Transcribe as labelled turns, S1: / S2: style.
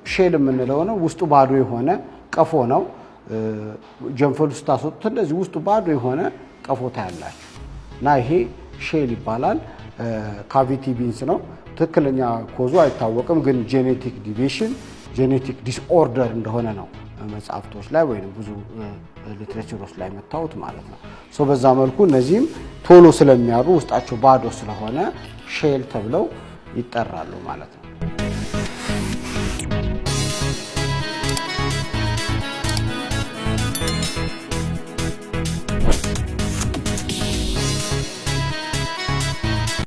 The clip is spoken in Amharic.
S1: ሼል የምንለው ነው። ውስጡ ባዶ የሆነ ቀፎ ነው። ጀንፈል ውስጥ ታስወጡት እንደዚህ ውስጡ ባዶ የሆነ ቀፎ ታያላችሁ እና ይሄ ሼል ይባላል። ካቪቲ ቢንስ ነው። ትክክለኛ ኮዙ አይታወቅም፣ ግን ጄኔቲክ ዲቪዬሽን ጄኔቲክ ዲስኦርደር እንደሆነ ነው መጽሐፍቶች ላይ ወይም ብዙ ሊትሬቸሮች ላይ መታወት ማለት ነው። በዛ መልኩ እነዚህም ቶሎ ስለሚያሩ ውስጣቸው ባዶ ስለሆነ ሼል ተብለው ይጠራሉ ማለት ነው።